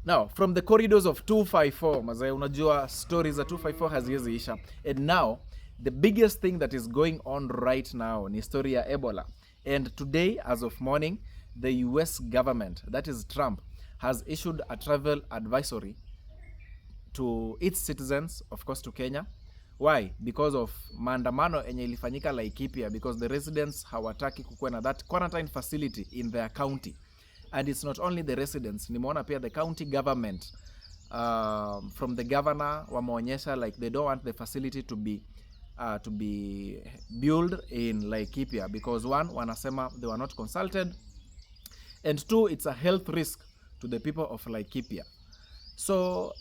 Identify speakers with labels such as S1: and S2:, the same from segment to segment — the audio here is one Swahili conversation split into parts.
S1: Now, from the corridors of 254, mazee, unajua stories za 254 haziwezi isha. And now, the biggest thing that is going on right now ni story ya Ebola. And today, as of morning, the US government, that is Trump, has issued a travel advisory to its citizens, of course to Kenya. Why? Because of maandamano enye ilifanyika Laikipia, because the residents hawataki kukuwa na that quarantine facility in their county. And it's not only the residents, nimeona pia the county government, from the governor wameonyesha like they don't want the facility to be built in Laikipia because one, wanasema they were not consulted, and two, it's a health risk to the people of Laikipia. So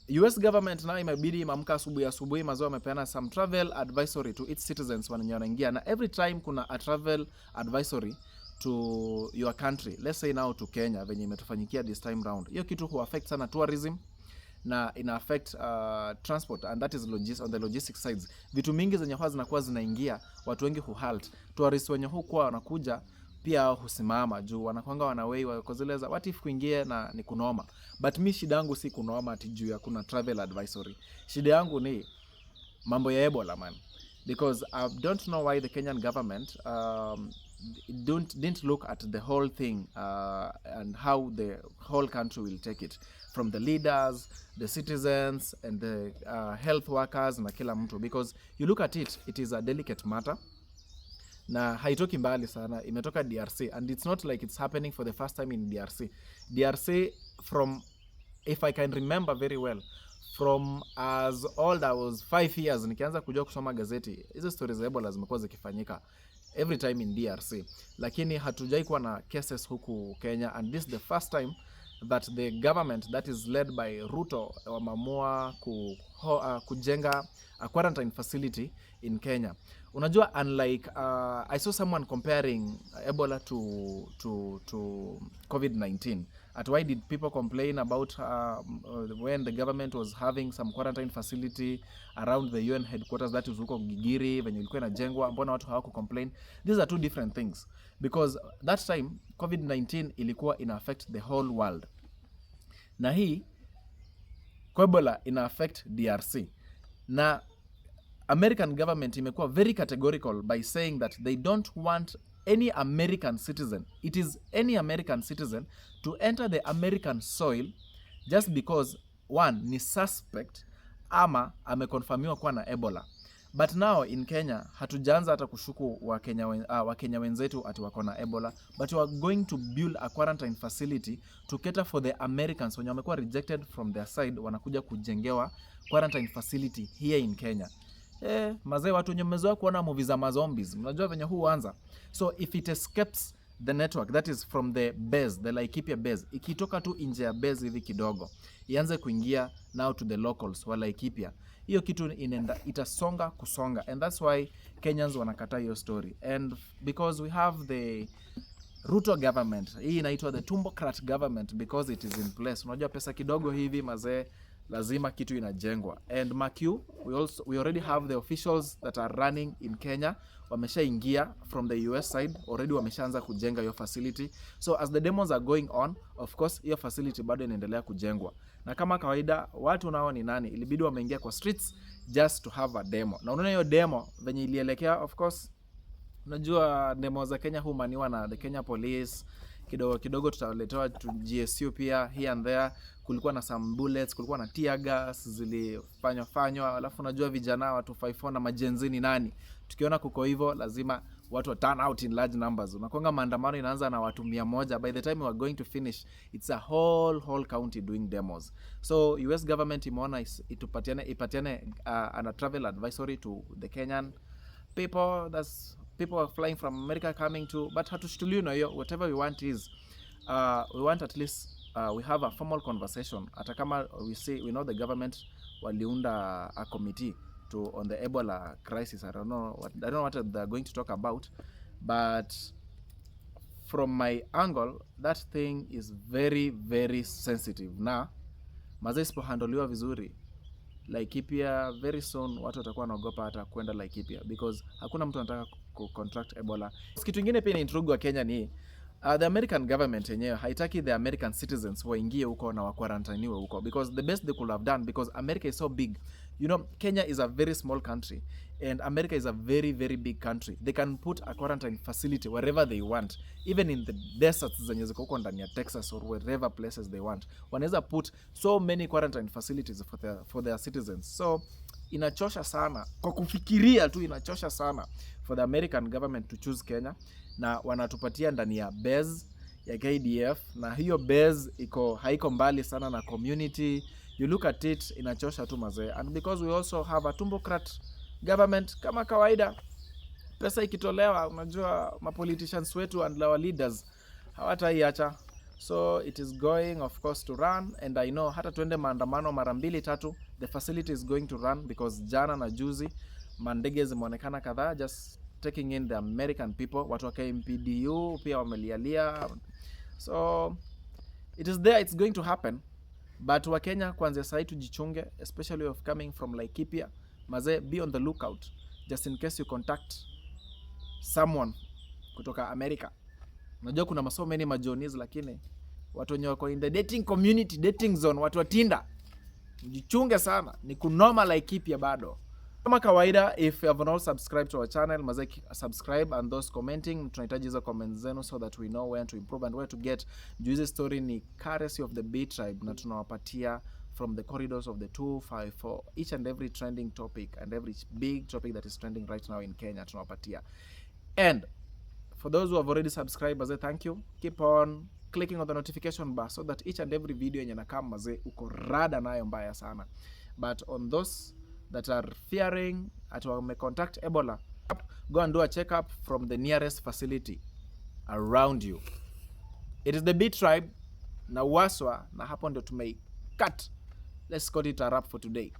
S1: US government na imebidi mamka asubuhi mazao wamepeana some travel advisory to its citizens wanaingia, na every time kuna a travel advisory to your country, let's say now to Kenya venye imetufanyikia this time round, hiyo kitu hu affect sana tourism na ina affect transport, and that is on the logistics sides. Vitu mingi zenye huwa zinakuwa zinaingia, watu wengi hu halt, tourists wenye hukuwa wanakuja pia husimama juu wanakwanga wanawei wakozeleza what if kuingie na ni kunoma. But mi shida yangu si kunoma ati juu ya kuna travel advisory. Shida yangu ni mambo ya Ebola, man, because I don't know why the Kenyan government didn't look at the whole thing and how the whole country will take it, from the leaders, the citizens, and the health workers na kila mtu, because you look at it, it is a delicate matter na haitoki mbali sana, imetoka DRC, and it's not like it's happening for the first time in DRC from, if I can remember very well, from as old I was 5 years nikianza kujua kusoma gazeti, hizo stories za Ebola zimekuwa zikifanyika every time in DRC, lakini hatujai kuwa na cases huku Kenya, and this is the first time that the government that is led by Ruto wamamua kujenga a quarantine facility in Kenya. Unajua, unlike I saw someone comparing Ebola to COVID-19. At why did people complain about when the government was having some quarantine facility around the UN headquarters, that is huko Gigiri venye ilikuwa inajengwa, mbona watu hawaku complain? These are two different things, because that time COVID-19 ilikuwa ina affect the whole world, na hii Ebola ina affect DRC, na American government imekuwa very categorical by saying that they don't want any American citizen, it is any American citizen, to enter the American soil just because one ni suspect ama amekonfirmiwa kuwa na Ebola. But now in Kenya hatujaanza hata kushuku Wakenya wenzetu ati wako na Ebola, but we are going to build a quarantine facility to cater for the Americans wenye wamekuwa rejected from their side, wanakuja kujengewa quarantine facility here in Kenya. Mazee, watu wenye mmezoea kuona movie za mazombies, mnajua venye huanza. So if it escapes the network, that is from the base, the Laikipia base, ikitoka tu nje ya base hivi kidogo, ianze kuingia now to the locals wa Laikipia, hiyo kitu itasonga kusonga, and that's why Kenyans wanakataa hiyo story. And because we have the Ruto government, hii inaitwa the Tumbocrat government, because it is in place. Unajua pesa kidogo hivi mazee, lazima kitu inajengwa. And mark you, we already have the officials that are running in Kenya, wameshaingia from the US side already, wameshaanza kujenga hiyo facility. So as the demos are going on, of course hiyo facility bado inaendelea kujengwa, na kama kawaida watu nao ni nani, ilibidi wameingia kwa streets just to have a demo. Na unaona hiyo demo venye ilielekea, of course unajua demo za Kenya humaniwa na the Kenya police, kidogo tutaletewa GSU pia here and there, kulikuwa na some bullets, kulikuwa na tear gas zilifanywa, alafu unajua vijana watu 54 na majenzini nani, tukiona kuko hivyo lazima watu wa turn out in large numbers. Unakonga maandamano inaanza na watu 100, by the time we are going to finish it's a whole county doing demos. So US government imeona ipatiane a travel advisory to the Kenyan people. That's people are flying from America coming to, but hatushtuliwi na hiyo. Whatever we want is we want at least we have a formal conversation. Hata kama we know the government waliunda a committee on the Ebola crisis. I don't know what they're going to talk about, but from my angle that thing is very very sensitive, na mazee isipohandoliwa vizuri Laikipia very soon watu watakuwa wanaogopa hata kwenda Laikipia, because hakuna mtu anataka contract Ebola. Kitu kingine pia ni intrigue wa Kenya ni The American government yenyewe haitaki the American citizens waingie huko na wakwarantiniwe huko, because the best they could have done, because America is so big. You know, Kenya is a very small country and America is a very, very big country. They can put a quarantine facility wherever they want, even in the deserts zenye ziko huko ndani ya Texas or wherever places they want. Wanaweza put so many quarantine facilities for their citizens. So inachosha sana kwa kufikiria tu, inachosha sana for the American government to choose Kenya, na wanatupatia ndani ya base ya KDF, na hiyo base haiko mbali sana na community. You look at it, inachosha tu mazee. And because we also have a tumbocrat government, kama kawaida pesa ikitolewa, unajua mapoliticians wetu and our leaders hawataiacha. So it is going of course to run, and I know hata tuende maandamano mara 2-3, the facility is going to run, because jana na juzi mandege zimeonekana kadhaa just taking in the American people. Watu wa KMPDU pia wamelialia. So it is there, it's going to happen. But wa Kenya kwanza sasa tujichunge, especially of coming from Laikipia. Maze, be on the lookout just in case you contact someone kutoka America. Unajua kuna so many majonis, lakini watu wenye wako in the dating community, dating zone, watu wa Tinder, mjichunge sana, ni kunoma Laikipia bado. Kama kawaida, if you have not subscribed to our channel, maze subscribe, and those commenting, tunahitaji hizo comments zenu so that we know where to improve and where to get. Juicy story ni Currency of the B Tribe, na tunawapatia from the corridors of the 254 each and every trending topic and every big topic that is trending right now in Kenya, tunawapatia. And for those who have already subscribed, maze, thank you. Keep on clicking on the notification bar so that each and every video yenye nakam, maze, uko rada nayo mbaya sana. But on those that are fearing at may contact Ebola, go and do a checkup from the nearest facility around you. It is the B Tribe na Waswa, na hapo ndio tumei cut. Let's cut it a wrap for today.